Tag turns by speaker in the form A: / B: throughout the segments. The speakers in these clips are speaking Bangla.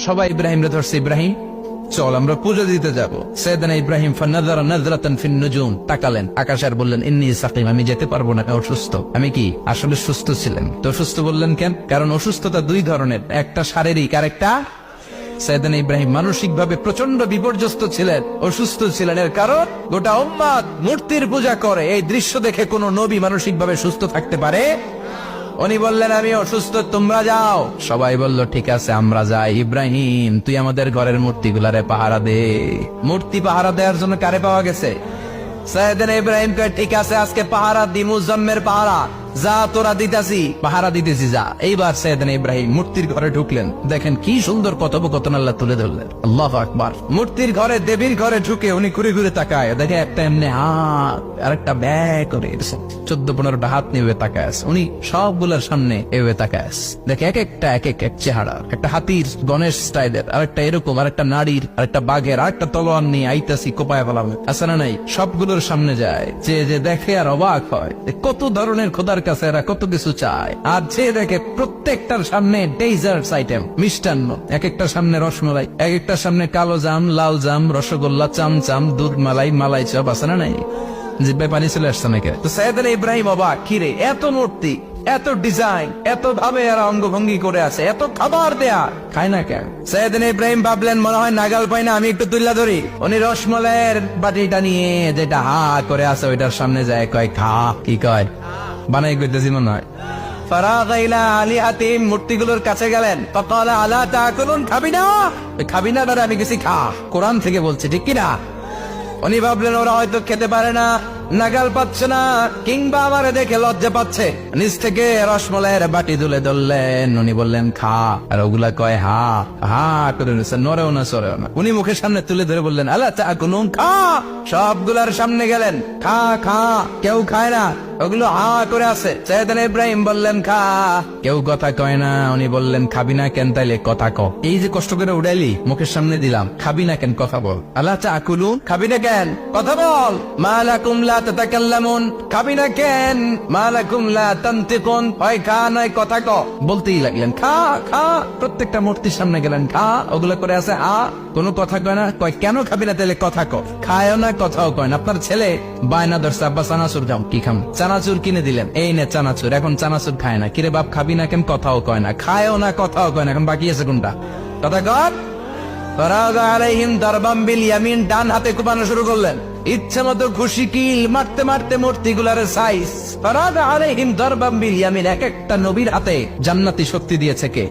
A: সবাই ইব্রাহিমরে ধরছে, ইব্রাহিম চল আমরা পুজো দিতে যাব। সাইয়েদনা ইব্রাহিম ফানাযারা নাযরাতান ফিন নুজুম, তাকালেন আকাশে আর বললেন ইন্নী সাকিম, আমি যেতে পারবো না, আমি অসুস্থ। আমি কি আসলে সুস্থ ছিলেন? তো অসুস্থ বললেন কেন? কারণ অসুস্থতা দুই ধরনের, একটা শারীরিক আর একটা সাইয়েদনা ইব্রাহিম মানসিক ভাবে প্রচন্ড বিপর্যস্ত ছিলেন, অসুস্থ ছিলেন। এর কারণ গোটা উম্মাত মূর্তির পূজা করে, এই দৃশ্য দেখে কোন নবী মানসিক ভাবে সুস্থ থাকতে পারে? উনি বললেন আমি অসুস্থ, তোমরা যাও। সবাই বলল ঠিক আছে আমরা যাই। ইব্রাহিম তুই আমাদের ঘরের মূর্তিগুলারে পাহারা দে। মূর্তি পাহারা দেওয়ার জন্য কারে পাওয়া গেছে? সাইয়েদনা ইব্রাহিম কয় ঠিক আছে আজকে পাহারা দি, মুজাম্মের পাহারা, যা তোরা দিতাছি, পাহারা দিতেছি যা। এইবার সাইয়েদনা ইব্রাহিম মূর্তির ঘরে ঢুকলেন, দেখেন কি সুন্দর কথোপকথন আল্লাহ তুলে ধরলেন। আল্লাহু আকবার। মূর্তির ঘরে, দেবীর ঘরে ঢুকে উনি ঘুরে ঘুরে তাকায়, দেখে একটা এমনি হাত আর একটা ব্যাগ করে 14-15টা হাত নিয়ে তাকায় আছে। উনি সবগুলোর সামনে এভাবে তাকায় আছে, দেখে এক একটা এক এক চেহারা, একটা হাতির গণেশ স্টাইলের, আর একটা এরকম, আর একটা নারীর, আর একটা বাঘের, আর একটা তলোয়ার নিয়ে আইতাছি কোপায় ফেলাম আছে না নাই। সবগুলোর সামনে যায়, যে দেখে আর অবাক হয় কত ধরনের খোদার কাছে এরা কত কিছু চায়। আর যে দেখে প্রত্যেকটার সামনে ডেজার্টস আইটেম, মিষ্টান্ন, এক একটার সামনে রসমালাই, এক একটার সামনে কালো জাম, লাল জাম, রসগোল্লা, চামচাম, দুধ মালাই, মালাই চপ আছে না নাই। জিব্বায় পানি চলে আসছে নাকি? তো সাইয়েদনা ইব্রাহিম অবাক, কিরে এত মূর্তি, এত ডিজাইন, এত ভাবে এরা অঙ্গভঙ্গি করে আছে, এত খাবার দেয়া, খায় না কেন? সাইয়েদনা ইব্রাহিম ভাবলেন মনে হয় নাগাল পাই না, আমি একটু তুল্লা ধরি। উনি রসমালাইয়ের বাটিটা নিয়ে যেটা হা করে আছে ওইটার সামনে যায়, কয় খা। কি কয়? বানাই করতেছি মনে হয়। ফারাগা ইলা আলিহাতিহিম, মূর্তিগুলোর কাছে গেলেন। ফাকালা আলা তাকুলুন, খাবি না? খাবি না দাদা, আমি কিছু খা, কোরআন থেকে বলছে, ঠিক কিনা? উনি ভাবলেন ওরা হয়তো খেতে পারে না, নাগাল পাচ্ছে না, কিংবা আমারে দেখে লজ্জা পাচ্ছে। নিচ থেকে রসমালাইয়ের বাটি তুলে ধরলেন, উনি বললেন খা, আর ওগুলা কয় হা হা করে নিচ্ছে, নড়েও না সরেও না। উনি মুখের সামনে তুলে ধরে বললেন আলা তাকুলুন, খা। সবগুলার সামনে গেলেন, খা খা, কেউ খায় না, ওগুলো হা করে আছে। সাইয়েদনা ইব্রাহিম বললেন খা, কেউ কথা কয় না। উনি বললেন খাবি না কেন? তাইলে কথা ক। এই যে কষ্ট করে উড়াইলি, মুখের সামনে দিলাম, খাবি না কেন? কথা বল। আলা তাকুলুন, খাবি না কেন? কথা বল। মা লাকুম লা তাতাকাল্লামুন, খাবি না কেন? মা লাকুম লা তানতিকুন, হয় খা নয় কথা ক। বলতেই লাগলেন খা খা, প্রত্যেকটা মূর্তির সামনে গেলেন, খা। ওগুলো করে আছে হা, কোনো কথা কয় না। কয় কেন খাবি না? তাইলে কথা ক। খায়ও না, কথাও কয় না। আপনার ছেলে বায়না ধরছে, আব্বা চানাচুর দাও, কি খাম? চানাচুর কিনে দিলেন, এই নে চানাচুর। এখন চানাচুর খায় না। কিরে বাপ খাবি না কেন? কথাও কয় না, খায়ও না, কথাও কয় না। এখন বাকি আছে কোনটা? কথা কর। ফারাগা আলাইহিম দারবাম বিল ইয়ামিন, ডান হাতে কোপানো শুরু করলেন, ইচ্ছে মতো খুশি কিল মারতে মারতে মূর্তিগুলার সাইজ। ফারাগা আলাইহিম দারবাম বিল ইয়ামিন, এক একটা নবীর হাতে জান্নাতি শক্তি দিয়েছে কে?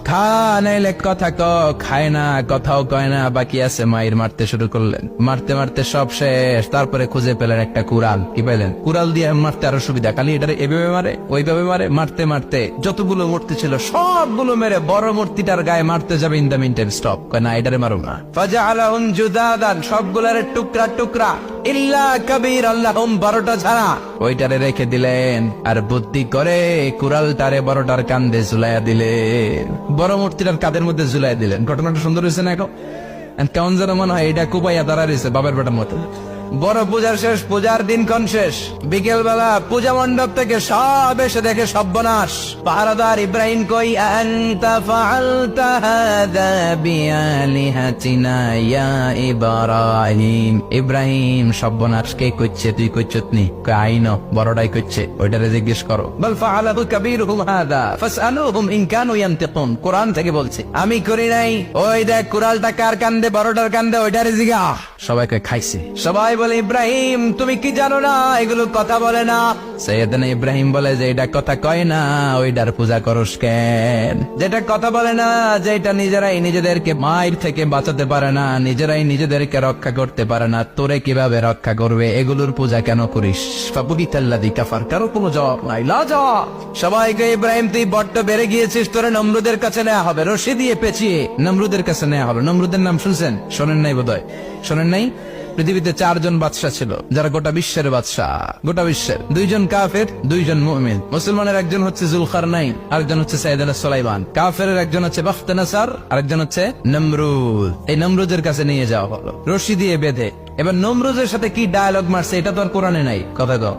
A: খা নাইলে কথা ক। খায় না, কথাও কয় না, বাকি আছে মায়ের। মারতে শুরু করলেন, মারতে মারতে সব শেষ। তারপরে খুঁজে পেলেন একটা কুড়াল। কি পেলেন? কুড়াল দিয়ে মারতে আরো সুবিধা, খালি এটারে এভাবে মারে, ওইভাবে মারে। মারতে মারতে যতগুলো মূর্তি ছিল সবগুলো মেরে বড় মূর্তিটার গায়ে মারতে যাবে, ইন দা মিনটাইম স্টপ, কয় না এটারে মারো না। ফাজআলাহুম জুদাদান, সবগুলারে টুকরা টুকরা, ইল্লা কাবীর আল্লাহুম, 12টা ছাড়া ওইটারে রেখে দিলেন। আর বুদ্ধি করে কুড়ালটারে বড়টার কান্দে ঝুলাইয়া দিলেন, বড় মূর্তিটার কাদের মধ্যে ঝুলাই দিলেন। ঘটনাটা সুন্দর হয়েছে না? এখন কেমন যেন মনে হয় এটা কুপাইয়া দাঁড়া রয়েছে বাবার বেটার মতো। বড় পূজার শেষ, পূজার দিনক্ষণ শেষ। বিকেল বেলা পূজা মণ্ডপ থেকে সব এসে দেখে সর্বনাশ। পাহারাদার ইব্রাহিম কই, আনতা ফাআলতা হাযা বিআলিহাতিনা ইয়া ইব্রাহিম। ইব্রাহিম সর্বনাশ কে কইছে? তুই কইছত নি? কই আইনো, বড়টাই কইছে, ওইটারে জিজ্ঞেস করো। বল ফাআলাহু কাবীরুহুম হাযা ফাসআলুহুম ইন কানু ইয়ানতিকুন, কোরআন থেকে বলছে, আমি করি নাই। ওই দেখ কুড়ালটা কার কান্দে, বড়টার কান্দে, ওইটারে জিগা। সবাই কই খাইছে। সবাই বলে ইব্রাহিম তুমি কি জানো না এগুলো কথা বলে না? সাইয়েদনা ইব্রাহিম বলে যে এটা কথা কয় না, ওইটার পূজা করস কেন? যেটা কথা বলে না, যেটা নিজেরাই নিজেদেরকে মায়ের থেকে বাঁচাতে পারে না, নিজেরাই নিজেদেরকে রক্ষা করতে পারে না, তোরে কিভাবে রক্ষা করবে? এগুলোর পূজা কেন করিস? ফাবুহিতাল্লাযী কাফার, কারো কোনো জবাব নাই, লাজা। সবাইকে ইব্রাহিম তুই বড্ড বেড়ে গিয়েছিস, তোরে নমরুদের কাছে নেওয়া হবে, রশি দিয়ে পেঁচিয়ে নমরুদের কাছে নেওয়া হবে। নমরুদের নাম শুনছেন? শোনেন নাই বোধহয়, শোনেন নাই? পৃথিবীতে 4 জন বাদশা ছিল, যারা গোটা বিশ্বের বাদশা, গোটা বিশ্বের। 2 জন কাফের, 2 জন মুমিন। মুসলমানের একজন হচ্ছে জুলকারনাইন, আরেকজন হচ্ছে সাইয়েদনা সুলাইমান। কাফেরের একজন হচ্ছে বাখতানাসার, আরেকজন হচ্ছে নমরুদ। এই নমরুদের কাছে নিয়ে যাওয়া হলো রশি দিয়ে বেঁধে। এবার নমরুদের সাথে কি ডায়ালগ মারছে এটা তো আর কোরআনে নাই। কথা কও।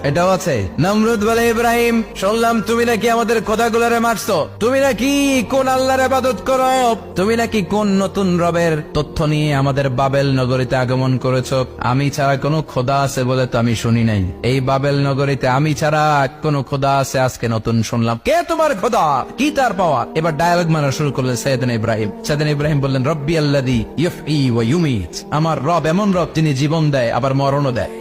A: এটাও আছে। নমরুদ বলে, ইব্রাহিম শুনলাম তুমি নাকি আমাদের খোদাগুলোরে মারছো, তুমি নাকি কোন আল্লাহর ইবাদত করো, তুমি নাকি কোন নতুন রবের তথ্য নিয়ে আমাদের বাবেল নগরীতে আগমন করেছো। আমি ছাড়া কোনো খোদা আছে বলে তো আমি শুনি নাই, এই বাবেল নগরীতে আমি ছাড়া কোনো খোদা আছে আজকে নতুন শুনলাম। কে তোমার খোদা, কি তার পাওয়া? এবার ডায়ালগ মারা শুরু করলেন সাইয়েদনা ইব্রাহিম। সাইয়েদনা ইব্রাহিম বললেন, রব্বি আল্লাযী ইউহয়ী ওয়া ইউমীত, আমার রব এমন রব যিনি জীবন দেয় আবার মরণও দেয়।